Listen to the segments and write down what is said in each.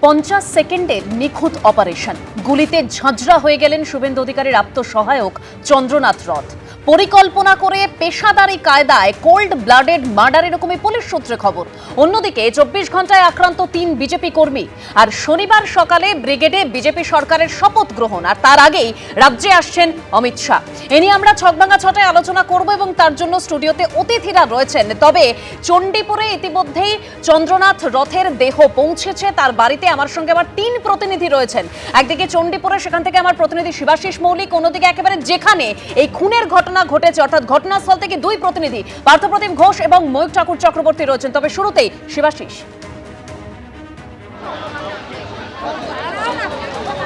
50 সেকেন্ডের নিখুঁত অপারেশন, গুলিতে ঝাঁঝরা হয়ে গেলেন শুভেন্দু অধিকারীর আত্মসহায়ক চন্দ্রনাথ রথ। পরিকল্পনা করে পেশাদারি কায়দায় কোল্ড ব্লাডেড মার্ডার, এরকমই পুলিশ সূত্রে খবর। অন্যদিকে 24 ঘন্টায় আক্রান্ত 3 বিজেপি কর্মী। আর শনিবার সকালে ব্রিগেডে বিজেপি সরকারের শপথ গ্রহণ, আর তার আগেই রাজ্যে আসছেন অমিত শাহ। এ নিয়ে আমরা ছকভাঙা ছটায় আলোচনা করব এবং তার জন্য স্টুডিওতে অতিথিরা রয়েছেন। তবে চণ্ডীপুরে ইতিমধ্যেই চন্দ্রনাথ রথের দেহ পৌঁছেছে তার বাড়িতে। আমার সঙ্গে আমার 3 প্রতিনিধি রয়েছেন। একদিকে চণ্ডীপুরে, সেখান থেকে আমার প্রতিনিধি শিবাশিস মৌলিক, অন্যদিকে একেবারে যেখানে এই খুনের ঘটনা ঘটেছে অর্থাৎ ঘটনাস্থল থেকে 2 প্রতিনিধি পার্থপ্রতিম ঘোষ এবং ময়ূক ঠাকুর চক্রবর্তী রয়েছেন। তবে শুরুতেই শিবাশিস।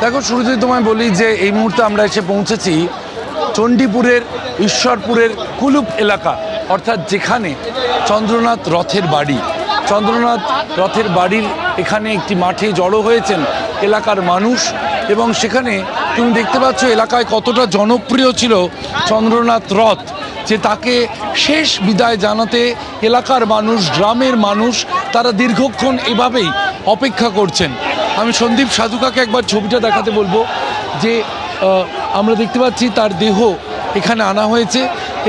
দেখো, শুরুতেই তোমায় বলি যে এই মুহূর্তে আমরা এসে পৌঁছেছি চণ্ডীপুরের ঈশ্বরপুরের কুলুপ এলাকা, অর্থাৎ যেখানে চন্দ্রনাথ রথের বাড়ি। চন্দ্রনাথ রথের বাড়ির এখানে একটি মাঠে জড়ো হয়েছেন এলাকার মানুষ, এবং সেখানে তুমি দেখতে পাচ্ছ এলাকায় কতটা জনপ্রিয় ছিল চন্দ্রনাথ রথ, যে তাকে শেষ বিদায় জানাতে এলাকার মানুষ, গ্রামের মানুষ তারা দীর্ঘক্ষণ এভাবেই অপেক্ষা করছেন। আমি সন্দীপ সাধুকাকে একবার ছবিটা দেখাতে বলবো, যে আমরা দেখতে পাচ্ছি তার দেহ এখানে আনা হয়েছে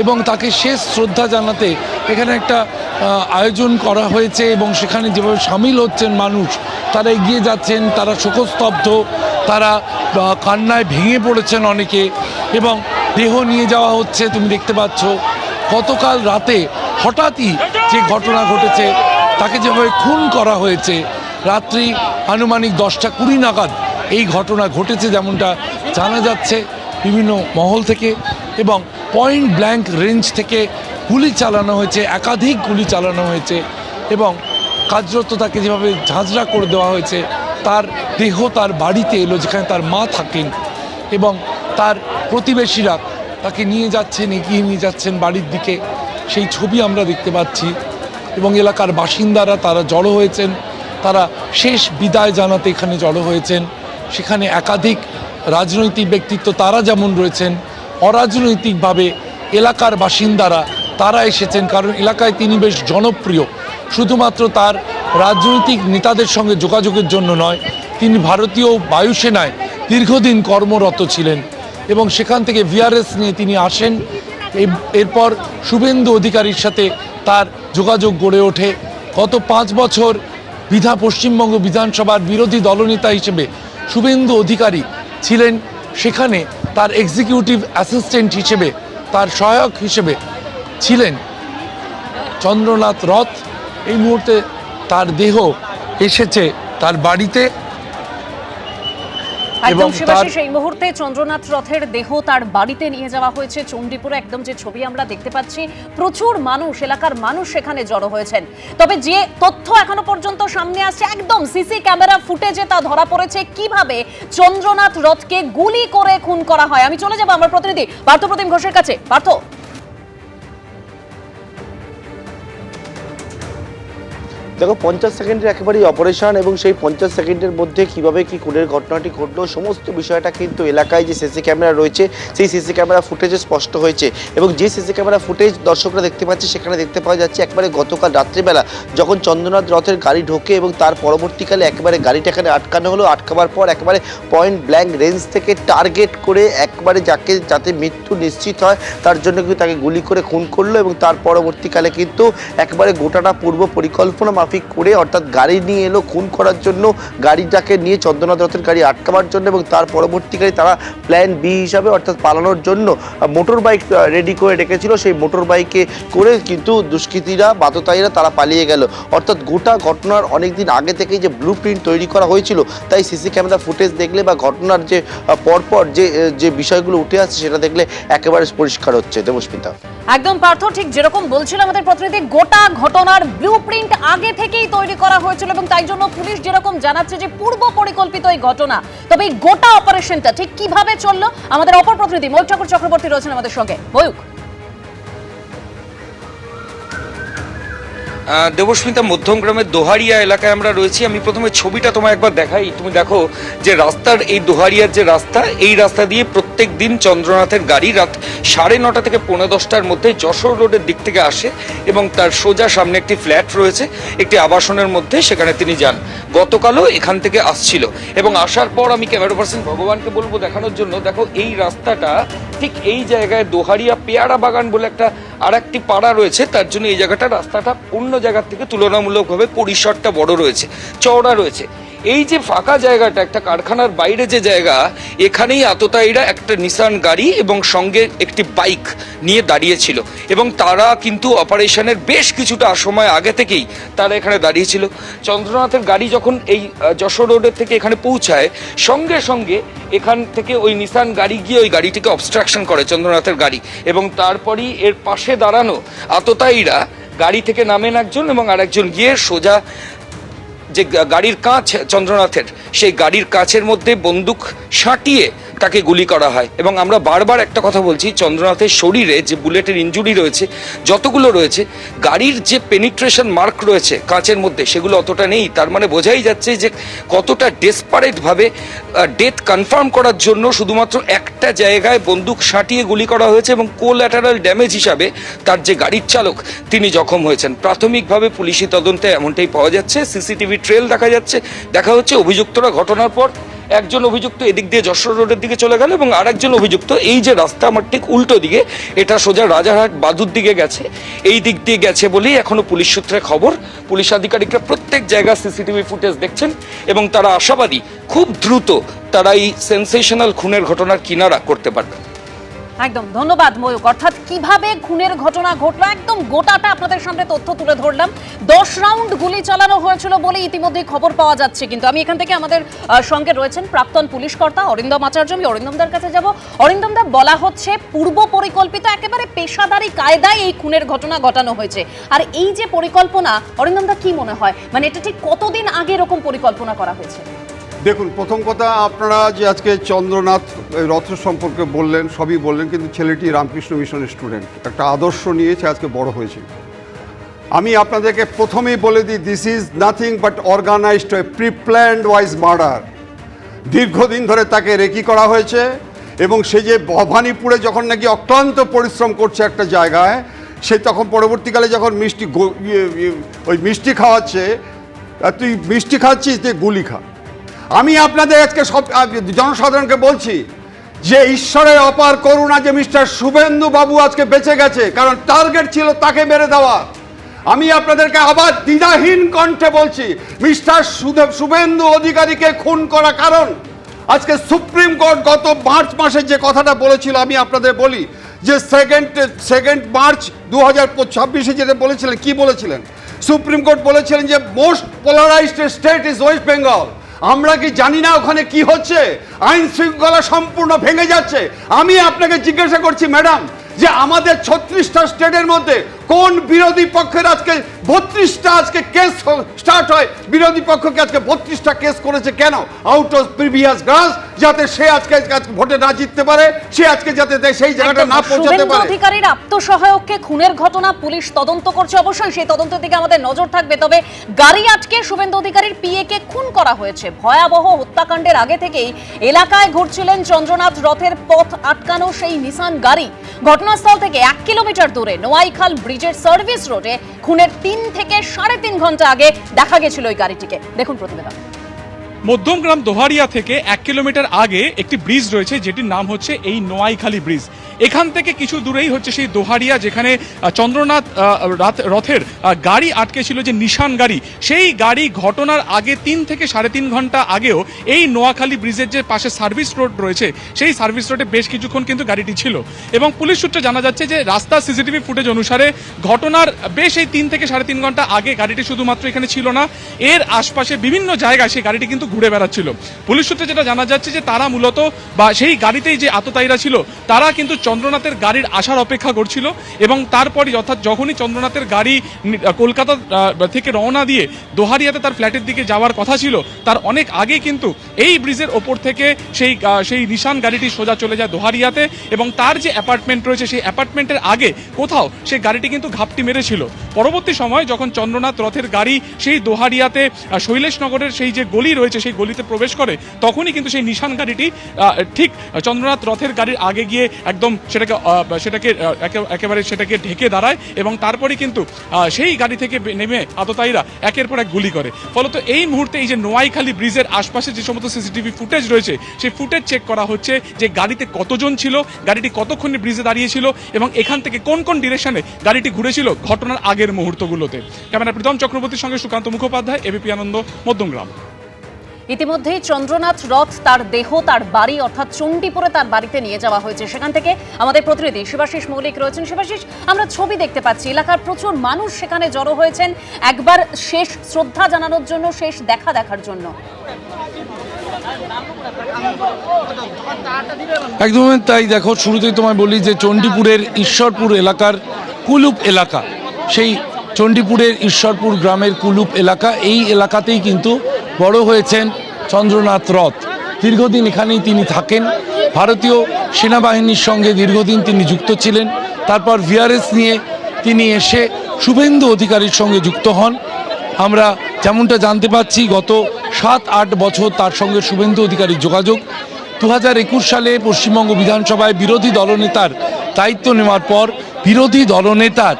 এবং তাকে শেষ শ্রদ্ধা জানাতে এখানে একটা আয়োজন করা হয়েছে, এবং সেখানে যেভাবে সামিল হচ্ছেন মানুষ, তারা এগিয়ে যাচ্ছেন, তারা শোকস্তব্ধ, তারা কান্নায় ভেঙে পড়েছেন অনেকে, এবং দেহ নিয়ে যাওয়া হচ্ছে। তুমি দেখতে পাচ্ছ গতকাল রাতে হঠাৎই যে ঘটনা ঘটেছে, তাকে যেভাবে খুন করা হয়েছে, রাত্রি আনুমানিক 10টা 20 নাগাদ এই ঘটনা ঘটেছে যেমনটা জানা যাচ্ছে বিভিন্ন মহল থেকে, এবং পয়েন্ট ব্ল্যাঙ্ক রেঞ্জ থেকে গুলি চালানো হয়েছে, একাধিক গুলি চালানো হয়েছে, এবং কার্যত তাকে যেভাবে ঝাঁঝরা করে দেওয়া হয়েছে। তার দেহ তার বাড়িতে এলো, যেখানে তার মা থাকেন, এবং তার প্রতিবেশীরা তাকে নিয়ে যাচ্ছেন, এগিয়ে নিয়ে যাচ্ছেন বাড়ির দিকে। সেই ছবি আমরা দেখতে পাচ্ছি, এবং এলাকার বাসিন্দারা তারা জড়ো হয়েছেন, তারা শেষ বিদায় জানাতে এখানে জড়ো হয়েছেন। সেখানে একাধিক রাজনৈতিক ব্যক্তিত্ব তারা যেমন রয়েছেন, অরাজনৈতিকভাবে এলাকার বাসিন্দারা তারা এসেছেন, কারণ এলাকায় তিনি বেশ জনপ্রিয়। শুধুমাত্র তার রাজনৈতিক নেতাদের সঙ্গে যোগাযোগের জন্য নয়, তিনি ভারতীয় বায়ুসেনায় দীর্ঘদিন কর্মরত ছিলেন, এবং সেখান থেকে ভিআরএস নিয়ে তিনি আসেন। এরপর শুভেন্দু অধিকারীর সাথে তার যোগাযোগ গড়ে ওঠে। গত 5 বছর পশ্চিমবঙ্গ বিধানসভার বিরোধী দলনেতা হিসেবে শুভেন্দু অধিকারী ছিলেন। সেখানে তার এক্সিকিউটিভ অ্যাসিস্ট্যান্ট হিসেবে, তার সহায়ক হিসেবে ছিলেন চন্দ্রনাথ রথ। এই মুহূর্তে তার দেহ এসেছে তার বাড়িতে, একদম শিবাশিস, এই মুহূর্তে চন্দ্রনাথ রথের দেহ তার বাড়িতে নিয়ে যাওয়া হয়েছে চণ্ডীপুরে। একদম যে ছবি আমরা দেখতে পাচ্ছি, প্রচুর মানুষ, এলাকার মানুষ সেখানে জড়ো হয়েছেন। তবে যে তথ্য এখনো পর্যন্ত সামনে আসছে, একদম সিসি ক্যামেরা ফুটেজে তা ধরা পড়েছে কিভাবে চন্দ্রনাথ রথকে গুলি করে খুন করা হয়। আমি চলে যাব আমার প্রতিনিধি পার্থপ্রতিম ঘোষের কাছে। পার্থ, দেখো, 50 সেকেন্ডের একেবারেই অপারেশন, এবং সেই 50 সেকেন্ডের মধ্যে কিভাবে কি খুনের ঘটনাটি ঘটলো সমস্ত বিষয়টা কিন্তু এলাকায় যে সিসি ক্যামেরা রয়েছে সেই সিসি ক্যামেরা ফুটেজে স্পষ্ট হয়েছে। এবং যে সিসি ক্যামেরা ফুটেজ দর্শকরা দেখতে পাচ্ছে, সেখানে দেখতে পাওয়া যাচ্ছে একবারে গতকাল রাত্রিবেলা যখন চন্দ্রনাথ রথের গাড়ি ঢোকে, এবং তার পরবর্তীকালে একেবারে গাড়িটা এখানে আটকানো হলো। আটকাবার পর একেবারে পয়েন্ট ব্ল্যাঙ্ক রেঞ্জ থেকে টার্গেট করে একবারে যাতে মৃত্যু নিশ্চিত হয় তার জন্য কিন্তু তাকে গুলি করে খুন করলো, এবং তার পরবর্তীকালে কিন্তু একেবারে গোটাটা পূর্ব পরিকল্পনা করে, অর্থাৎ গাড়ি নিয়ে এলো খুন করার জন্য, গাড়িটাকে নিয়ে চন্দ্রনাথ রথের গাড়ি আটকাবার জন্য, এবং তার পরবর্তীকালে তারা প্ল্যান বি হিসাবে অর্থাৎ পালানোর জন্য মোটর বাইক রেডি করে রেখেছিল। সেই মোটর বাইকে করে কিন্তু দুষ্কৃতীরা, বাদতায়ীরা তারা পালিয়ে গেল। অর্থাৎ গোটা ঘটনার অনেকদিন আগে থেকেই যে ব্লু প্রিন্ট তৈরি করা হয়েছিল, তাই সিসি ক্যামেরা ফুটেজ দেখলে বা ঘটনার যে পরপর যে বিষয়গুলো উঠে আসছে সেটা দেখলে একেবারে পরিষ্কার হচ্ছে। দেবস্মিতা, একদম পার্থ, ঠিক যেরকম বলছিল আমাদের প্রতিনিধি, গোটা ঘটনার ব্লুপ্রিন্ট আগে থেকেই তৈরি করা হয়েছিল, এবং তাই জন্য পুলিশ যেরকম জানাচ্ছে যে পূর্ব পরিকল্পিত এই ঘটনা। তবে এই গোটা অপারেশনটা ঠিক কিভাবে চললো, আমাদের অপর প্রতিনিধি ময়ূক ঠাকুর চক্রবর্তী রয়েছেন আমাদের সঙ্গে। ময়ূক, দেবস্মিতা মধ্যমগ্রামের দোহারিয়া এলাকায় আমরা রয়েছি। আমি প্রথমে ছবিটা তোমায় একবার দেখাই। তুমি দেখো যে রাস্তার এই দোহারিয়ার যে রাস্তা, এই রাস্তা দিয়ে প্রত্যেক দিন চন্দ্রনাথের গাড়ি রাত 9:30 থেকে 10:45-টার মধ্যে যশোর রোডের দিক থেকে আসে এবং তার সোজা সামনে একটি ফ্ল্যাট রয়েছে একটি আবাসনের মধ্যে, সেখানে তিনি যান। গতকালও এখান থেকে আসছিল এবং আসার পর আমি ক্যামেরা পার্সন ভগবানকে বলবো দেখানোর জন্য, দেখো এই রাস্তাটা ঠিক এই জায়গায় দোহারিয়া পেয়ারা বাগান বলে একটা আর একটি পাড়া রয়েছে, তার জন্য এই জায়গাটা রাস্তাটা অন্য জায়গার থেকে তুলনামূলকভাবে পরিসরটা বড় রয়েছে, চওড়া রয়েছে। এই যে ফাঁকা জায়গাটা, একটা কারখানার বাইরে যে জায়গা, এখানেই আততায়ীরা একটা নিসান গাড়ি এবং সঙ্গে একটি বাইক নিয়ে দাঁড়িয়েছিল এবং তারা কিন্তু অপারেশনের বেশ কিছুটা সময় আগে থেকেই তারা এখানে দাঁড়িয়েছিল। চন্দ্রনাথের গাড়ি যখন এই যশোর রোডের থেকে এখানে পৌঁছায়, সঙ্গে সঙ্গে এখান থেকে ওই নিসান গাড়ি গিয়ে ওই গাড়িটিকে অবস্ট্রাকশন করে, চন্দ্রনাথের গাড়ি, এবং তারপরই এর পাশে দাঁড়ানো আততায়ীরা গাড়ি থেকে নামেন একজন এবং আরেকজন গিয়ে সোজা যে গাড়ির কাঁচ চন্দ্রনাথের, সেই গাড়ির কাঁচের মধ্যে বন্দুক সাঁটিয়ে তাকে গুলি করা হয়। এবং আমরা বারবার একটা কথা বলছি, চন্দ্রনাথের শরীরে যে বুলেটের ইনজুরি রয়েছে, যতগুলো রয়েছে, গাড়ির যে পেনিট্রেশন মার্ক রয়েছে কাঁচের মধ্যে, সেগুলো অতটা নেই। তার মানে বোঝাই যাচ্ছে যে কতটা ডেসপারেটভাবে ডেথ কনফার্ম করার জন্য শুধুমাত্র একটা জায়গায় বন্দুক সাঁটিয়ে গুলি করা হয়েছে এবং কোল্যাটারাল ড্যামেজ হিসাবে তার যে গাড়ির চালক তিনি জখম হয়েছেন। প্রাথমিকভাবে পুলিশি তদন্তে এমনটাই পাওয়া যাচ্ছে। সিসিটিভি ট্রেল দেখা হচ্ছে। অভিযুক্তরা ঘটনার পর একজন অভিযুক্ত এদিক দিয়ে যশোর রোডের দিকে চলে গেল এবং আরেকজন অভিযুক্ত এই যে রাস্তা আমার ঠিক উল্টো দিকে, এটা সোজা রাজারহাট বাদুর দিকে গেছে, এই দিক দিয়ে গেছে বলেই এখনো পুলিশ সূত্রে খবর। পুলিশ আধিকারিকরা প্রত্যেক জায়গায় সিসিটিভি ফুটেজ দেখছেন এবং তারা আশাবাদী খুব দ্রুত তারা এই সেন্সেশনাল খুনের ঘটনার কিনারা করতে পারবে। একদম ধন্যবাদ ময়ূক। অর্থাৎ কিভাবে খুনের ঘটনা ঘটলো একদম গোটাটা আপনাদের সামনে তথ্য তুলে ধরলাম। 10 রাউন্ড গুলি চালানো হয়েছিল বলে ইতিমধ্যে খবর পাওয়া যাচ্ছে। কিন্তু আমি এখান থেকে আমাদের সঙ্গে রয়েছেন প্রাক্তন পুলিশ কর্তা অরিন্দম আচার্য। আমি অরিন্দমদার কাছে যাব। অরিন্দমদা, বলা হচ্ছে পূর্ব পরিকল্পিত একেবারে পেশাদারি কায়দায় এই খুনের ঘটনা ঘটানো হয়েছে। আর এই যে পরিকল্পনা, অরিন্দমদা কি মনে হয়, মানে এটা ঠিক কতদিন আগে এরকম পরিকল্পনা করা হয়েছে? দেখুন, প্রথম কথা, আপনারা যে আজকে চন্দ্রনাথ রথ সম্পর্কে বললেন, সবই বললেন, কিন্তু ছেলেটি রামকৃষ্ণ মিশনের স্টুডেন্ট, একটা আদর্শ নিয়েছে, আজকে বড় হয়েছে। আমি আপনাদেরকে প্রথমেই বলে দিই, this is nothing but organised pre planned wise murder. দীর্ঘদিন ধরে তাকে রেকি করা হয়েছে এবং সে যে ভবানীপুরে যখন নাকি অক্লান্ত পরিশ্রম করছে একটা জায়গায়, সে তখন পরবর্তীকালে যখন ওই মিষ্টি খাওয়াচ্ছে, তুই মিষ্টি খাচ্ছিস, তুই গুলি খা। আমি আপনাদের আজকে সব জনসাধারণকে বলছি যে ঈশ্বরের অপার করুণা যে মিস্টার শুভেন্দু বাবু আজকে বেঁচে গেছে, কারণ টার্গেট ছিল তাকে মেরে দেওয়া। আমি আপনাদেরকে আবার দ্বিধাহীন কণ্ঠে বলছি, মিস্টার শুভেন্দু অধিকারীকে খুন করা কারণ আজকে সুপ্রিম কোর্ট গত মার্চ মাসে যে কথাটা বলেছিল, আমি আপনাদের বলি যে সেকেন্ড মার্চ 2026 যেটা বলেছিলেন, কি বলেছিলেন? সুপ্রিম কোর্ট বলেছিলেন যে most polarised state is West Bengal. আমরা কি জানি না ওখানে কি হচ্ছে? আইন শৃঙ্খলা সম্পূর্ণ ভেঙে যাচ্ছে। আমি আপনাকে জিজ্ঞাসা করছি ম্যাডাম, যে আমাদের 36টা স্টেটের মধ্যে কোন বিরোধী পক্ষের আজকে 32টা আজকে কেস স্টার্ট হয়, বিরোধী পক্ষকে আজকে 32টা কেস করেছে কেন? আউট অফ প্রিভিয়াস গ্রাস, যাতে সে আজকে ভোটে না জিততে পারে, সে আজকে যাতে সেই জায়গাটা না পৌঁছাতে পারে। অধিকারীর আত্মসহায়ককে খুনের ঘটনা পুলিশ তদন্ত করছে, অবশ্যই সেই তদন্তের দিকে আমাদের নজর থাকবে। তবে গাড়ি আটকে শুভেন্দু অধিকারীর পিএ কে খুন করা হয়েছে। ভয়াবহ হত্যাকাণ্ডের আগে থেকেই এলাকায় ঘুরছিলেন চন্দ্রনাথ রথের পথ আটকানো সেই নিসান গাড়ি। ঘটনাস্থল থেকে 1 কিলোমিটার দূরে নোয়াইখাল ব্রিজের সার্ভিস রোডে খুনের 3 থেকে 3.5 ঘন্টা আগে দেখা গেছিল ওই গাড়িটিকে। দেখুন প্রতিবেদন। মধ্যমগ্রাম দোহারিয়া থেকে 1 কিলোমিটার আগে একটি ব্রিজ রয়েছে, যেটির নাম হচ্ছে এই নোয়াইখালী ব্রিজ। এখান থেকে কিছু দূরেই হচ্ছে সেই দোহারিয়া, যেখানে চন্দ্রনাথ রথের গাড়ি আটকে ছিল, যে নিশান গাড়ি, সেই গাড়ি ঘটনার আগে 3 থেকে 3.5 ঘন্টা আগেও এই নোয়াখালী ব্রিজের যে পাশে সার্ভিস রোড রয়েছে, সেই সার্ভিস রোডে বেশ কিছুক্ষণ কিন্তু গাড়িটি ছিল। এবং পুলিশ সূত্রে জানা যাচ্ছে যে রাস্তার সিসিটিভি ফুটেজ অনুসারে ঘটনার বেশ এই 3 থেকে 3.5 ঘন্টা আগে গাড়িটি শুধুমাত্র এখানে ছিল না, এর আশপাশে বিভিন্ন জায়গায় সেই গাড়িটি কিন্তু ঘুরে বেড়াচ্ছিল। পুলিশ সূত্রে যেটা জানা যাচ্ছে যে তারা মূলত বা সেই গাড়িতেই যে আততায়ীরা ছিল তারা কিন্তু চন্দ্রনাথের গাড়ির আসার অপেক্ষা করছিল, এবং তারপরই অর্থাৎ যখনই চন্দ্রনাথের গাড়ি কলকাতা থেকে রওনা দিয়ে দোহারিয়াতে তার ফ্ল্যাটের দিকে যাওয়ার কথা ছিল, তার অনেক আগে কিন্তু এই ব্রিজের ওপর থেকে সেই নিশান গাড়িটি সোজা চলে যায় দোহারিয়াতে, এবং তার যে অ্যাপার্টমেন্ট রয়েছে সেই অ্যাপার্টমেন্টের আগে কোথাও সেই গাড়িটি কিন্তু ঘাপটি মেরেছিল। পরবর্তী সময় যখন চন্দ্রনাথ রথের গাড়ি সেই দোহারিয়াতে শৈলেশনগরের সেই যে গলি রয়েছে সেই গলিতে প্রবেশ করে, তখনই কিন্তু সেই নিশান গাড়িটি ঠিক চন্দ্রনাথ রথের গাড়ির আগে গিয়ে একদম সেটাকে ঢেকে দাঁড়ায়, এবং তারপরে কিন্তু সেই গাড়ি থেকে নেমে আততায়ীরা একের পর এক গুলি করে। ফলত এই মুহূর্তে এই যে নোয়াইখালী ব্রিজের আশপাশে যে সমস্ত সিসিটিভি ফুটেজ রয়েছে সেই ফুটেজ চেক করা হচ্ছে যে গাড়িতে কতজন ছিল, গাড়িটি কতক্ষণ ব্রিজে দাঁড়িয়েছিল, এবং এখান থেকে কোন কোন ডিরেকশনে গাড়িটি ঘুরেছিল ঘটনার আগের মুহূর্তগুলোতে। ক্যামেরা প্রীতম চক্রবর্তীর সঙ্গে সুকান্ত মুখোপাধ্যায়, এবিপি আনন্দ, মধ্যমগ্রাম। ইতিমধ্যেই চন্দ্রনাথ রথ তার দেহ তার বাড়ি অর্থাৎ চণ্ডীপুরে তার বাড়িতে নিয়ে যাওয়া হয়েছে। সেখান থেকে আমাদের প্রতিনিধি শিবাশিস মৌলিক রয়েছেন। শিবাশিস, আমরা ছবি দেখতে পাচ্ছি, এলাকার প্রচুর মানুষ সেখানে জড়ো হয়েছেন একবার শেষ শ্রদ্ধা জানানোর জন্য, শেষ দেখার জন্য। একদমই তাই। দেখো, শুরুতেই তোমায় বলি যে চণ্ডীপুরের ঈশ্বরপুর এলাকার কুলুপ এলাকা, সেই চণ্ডীপুরের ঈশ্বরপুর গ্রামের কুলুপ এলাকা, এই এলাকাতেই কিন্তু বড় হয়েছেন চন্দ্রনাথ রথ। দীর্ঘদিন এখানেই তিনি থাকেন। ভারতীয় সেনাবাহিনীর সঙ্গে দীর্ঘদিন তিনি যুক্ত ছিলেন। তারপর ভিআরএস নিয়ে তিনি এসে শুভেন্দু অধিকারীর সঙ্গে যুক্ত হন। আমরা যেমনটা জানতে পাচ্ছি গত 7-8 বছর তার সঙ্গে শুভেন্দু অধিকারীর যোগাযোগ। 2021 সালে পশ্চিমবঙ্গ বিধানসভায় বিরোধী দলনেতার দায়িত্ব নেওয়ার পর বিরোধী দলনেতার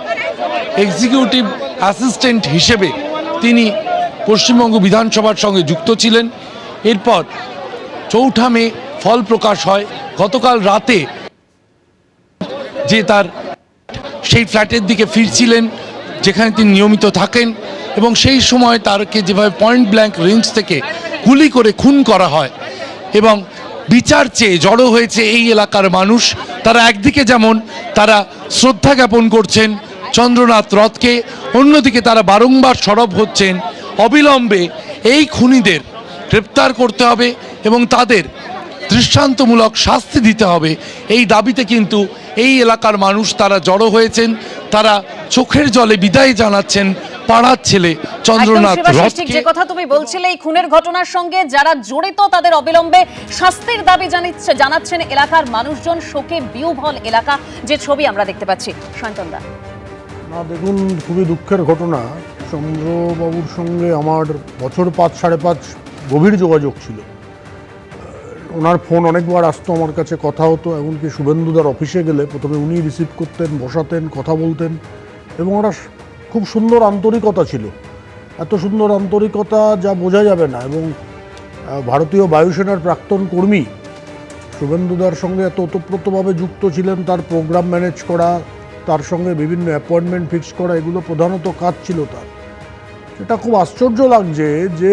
এক্সিকিউটিভ অ্যাসিস্ট্যান্ট হিসেবে তিনি পশ্চিমবঙ্গ বিধানসভার সঙ্গে যুক্ত ছিলেন। এরপর 4 মে ফল প্রকাশ হয় গতকাল রাতে, যে তার সেই ফ্ল্যাটের দিকে ফিরছিলেন যেখানে তিনি নিয়মিত থাকেন, এবং সেই সময় তারকে যেভাবে পয়েন্ট ব্ল্যাঙ্ক রেঞ্জ থেকে গুলি করে খুন করা হয়, এবং বিচার চেয়ে জড়ো হয়েছে এই এলাকার মানুষ। তারা একদিকে যেমন তারা শ্রদ্ধা জ্ঞাপন করছেন চন্দ্রনাথ রথকে, অন্যদিকে তারা বারংবার সরব হচ্ছেন অবিলম্বে এই খুনিদের গ্রেপ্তার করতে হবে এবং তাদের দৃষ্টান্তমূলক শাস্তি দিতে হবে। এই দাবিতে কিন্তু এই এলাকার মানুষ তারা জড়ো হয়েছেন। তারা চোখের জলে বিদায় জানাচ্ছেন পাড়ার ছেলে চন্দ্রনাথ রথকে। যে কথা তুমি বলছিলে, এই খুনের ঘটনার সঙ্গে যারা জড়িত তাদের অবিলম্বে শাস্তির দাবি জানাচ্ছেন এলাকার মানুষজন। শোকে বিহ্বল এলাকা, যে ছবি আমরা দেখতে পাচ্ছি। সন্তনদা, না দেখুন, খুবই দুঃখের ঘটনা। চন্দ্রবাবুর সঙ্গে আমার বছর 5-5.5 গভীর যোগাযোগ ছিল। ওনার ফোন অনেকবার আসতো আমার কাছে, কথা হতো। এমনকি শুভেন্দুদার অফিসে গেলে প্রথমে উনি রিসিভ করতেন, বসাতেন, কথা বলতেন, এবং ওরা খুব সুন্দর আন্তরিকতা ছিল। এত সুন্দর আন্তরিকতা যা বোঝা যাবে না। এবং ভারতীয় বায়ুসেনার প্রাক্তন কর্মী, শুভেন্দুদার সঙ্গে এত ওতপ্রোতভাবে যুক্ত ছিলেন। তার প্রোগ্রাম ম্যানেজ করা, তার সঙ্গে বিভিন্ন অ্যাপয়েন্টমেন্ট ফিক্স করা, এগুলো প্রধানত কাজ ছিল তার। এটা খুব আশ্চর্য লাগছে যে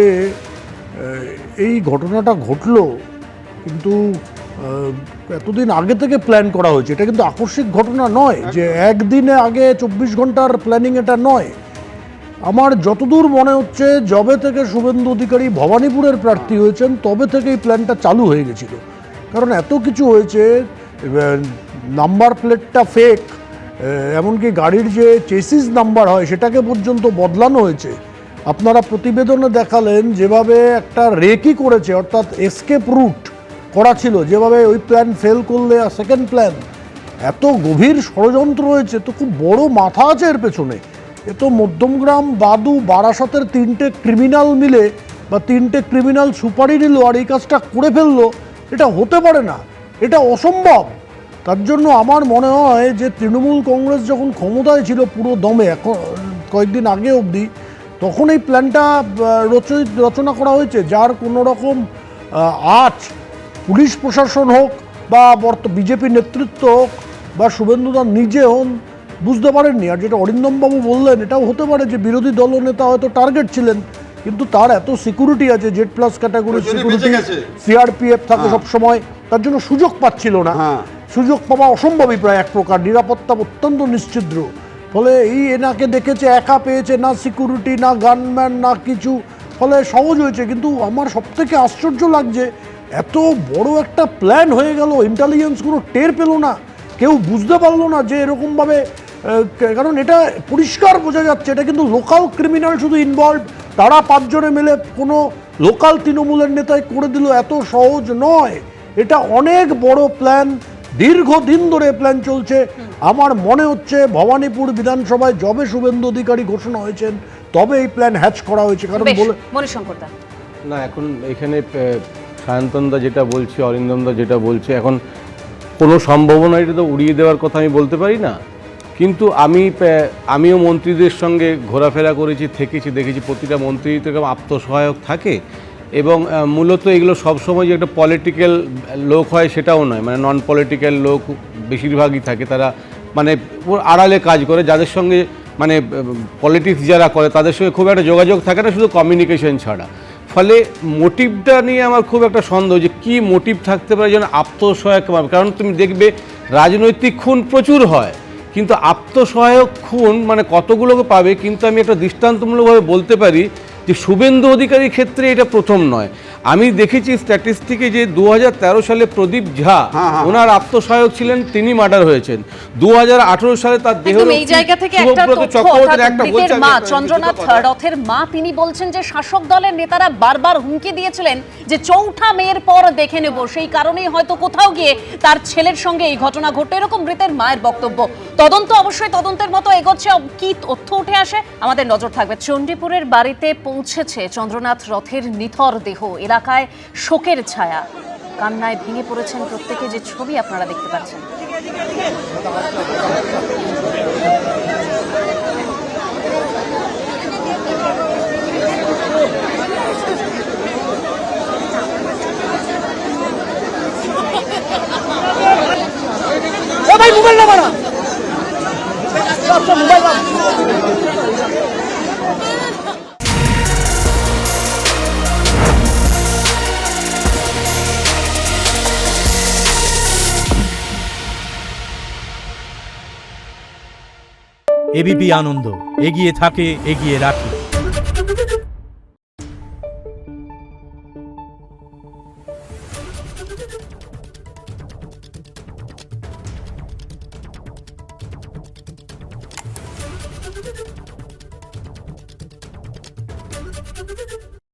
এই ঘটনাটা ঘটলো, কিন্তু এতদিন আগে থেকে প্ল্যান করা হয়েছে। এটা কিন্তু আকস্মিক ঘটনা নয় যে একদিনে আগে 24 ঘন্টার প্ল্যানিং, এটা নয়। আমার যতদূর মনে হচ্ছে যবে থেকে শুভেন্দু অধিকারী ভবানীপুরের প্রার্থী হয়েছেন তবে থেকে এই প্ল্যানটা চালু হয়ে গেছিল। কারণ এত কিছু হয়েছে, নাম্বার প্লেটটা ফেক, এমনকি গাড়ির যে চেসিস নাম্বার হয় সেটাকে পর্যন্ত বদলানো হয়েছে। আপনারা প্রতিবেদনে দেখালেন যেভাবে একটা রেকি করেছে, অর্থাৎ এসকেপ রুট করা ছিল, যেভাবে ওই প্ল্যান ফেল করলে সেকেন্ড প্ল্যান। এত গভীর ষড়যন্ত্র রয়েছে, তো খুব বড় মাথা আছে এর পেছনে। এ তো মধ্যমগ্রাম, দাদু, বারাসতের 3টে ক্রিমিনাল মিলে বা 3টে ক্রিমিনাল সুপারি নিল আর এই কাজটা করে ফেললো। এটা হতে পারে না, এটা অসম্ভব। তার জন্য আমার মনে হয় যে তৃণমূল কংগ্রেস যখন ক্ষমতায় ছিল পুরো দমে, এখন কয়েকদিন আগে অবধি, তখন এই প্ল্যানটা রচনা করা হয়েছে, যার কোনো রকম আজ পুলিশ প্রশাসন হোক বা বিজেপি নেতৃত্ব হোক বা শুভেন্দুদা নিজে হন বুঝতে পারেননি। আর যেটা অরিন্দমবাবু বললেন, এটাও হতে পারে যে বিরোধী দলনেতা হয়তো টার্গেট ছিলেন, কিন্তু তার এত সিকিউরিটি আছে, জেড প্লাস ক্যাটাগরির সিকিউরিটি, সিআরপিএফ থাকে সবসময়, তার জন্য সুযোগ পাচ্ছিল না। সুযোগ পাওয়া অসম্ভবই প্রায় এক প্রকার, নিরাপত্তা অত্যন্ত নিশ্চিদ্র। ফলে এই এনাকে দেখেছে একা পেয়েছে, না সিকিউরিটি, না গানম্যান, না কিছু, ফলে সহজ হয়েছে। কিন্তু আমার সবথেকে আশ্চর্য লাগছে, এত বড় একটা প্ল্যান হয়ে গেল, ইন্টেলিজেন্স কোনো টের পেল না, কেউ বুঝতে পারলো না যে এরকমভাবে, কারণ এটা পরিষ্কার বোঝা যাচ্ছে এটা কিন্তু লোকাল ক্রিমিনাল শুধু ইনভলভ, তারা 5 জনে মিলে কোনো লোকাল তৃণমূলের নেতাই করে দিল, এত সহজ নয়। এটা অনেক বড় প্ল্যান, দীর্ঘদিন ধরে প্ল্যান চলছে। আমার মনে হচ্ছে ভবানীপুর বিধানসভায় যবে শুভেন্দু অধিকারী ঘোষণা হয়েছেন তবে এই প্ল্যান হ্যাচ করা হয়েছে। কারণ বলে মণিশঙ্কর দা, না, এখন এখানে সায়ন্তনদা যেটা বলছে, অরিন্দমদা যেটা বলছে, এখন কোনো সম্ভাবনা এটা তো উড়িয়ে দেওয়ার কথা আমি বলতে পারি না। কিন্তু আমিও মন্ত্রীদের সঙ্গে ঘোরাফেরা করেছি, থেকেছি, দেখেছি প্রতিটা মন্ত্রী তো আত্মসহায়ক থাকে, এবং মূলত এগুলো সবসময় যে একটা পলিটিক্যাল লোক হয় সেটাও নয়, মানে নন পলিটিক্যাল লোক বেশিরভাগই থাকে, তারা মানে আড়ালে কাজ করে, যাদের সঙ্গে মানে পলিটিক্স যারা করে তাদের সঙ্গে খুব একটা যোগাযোগ থাকে না, শুধু কমিউনিকেশন ছাড়া। ফলে মোটিভটা নিয়ে আমার খুব একটা সন্দেহ যে কী মোটিভ থাকতে পারে যেন আত্মসহায়ক, কারণ তুমি দেখবে রাজনৈতিক খুন প্রচুর হয়, কিন্তু আত্মসহায়ক খুন মানে কতগুলোকে পাবে। কিন্তু আমি একটা দৃষ্টান্তমূলকভাবে বলতে পারি যে শুভেন্দু অধিকারীর ক্ষেত্রে এটা প্রথম নয়। আমি দেখেছি স্ট্যাটিস্টিকে যে 2013 সালে প্রদীপ ঝা, ওনার আত্মসহায়ক ছিলেন, তিনি মার্ডার হয়েছেন। 2018 সালে তার দেহ এই জায়গা থেকে একটা তথ্য, অর্থাৎ মৃতের মা চন্দ্রনাথ রথের মা তিনি বলছেন যে শাসক দলের নেতারা বারবার হুমকি দিয়েছিলেন যে 4 মেয়ের পর দেখে নেব, সেই কারণেই হয়তো কোথাও গিয়ে তার ছেলের সঙ্গে এই ঘটনা ঘটে, এরকম মৃতের মায়ের বক্তব্য। তদন্ত অবশ্যই তদন্তের মতো এগোচ্ছে, কি তথ্য উঠে আসে আমাদের নজর থাকবে। চণ্ডীপুরের বাড়িতে পৌঁছেছে চন্দ্রনাথ রথের নিথর দেহ, এলাকায় শোকের ছায়া, কান্নায় ভেঙে পড়েছেন প্রত্যেকে, যে ছবি আপনারা দেখতে পাচ্ছেন। এবিপি আনন্দ, এগিয়ে থাকে, এগিয়ে রাখে।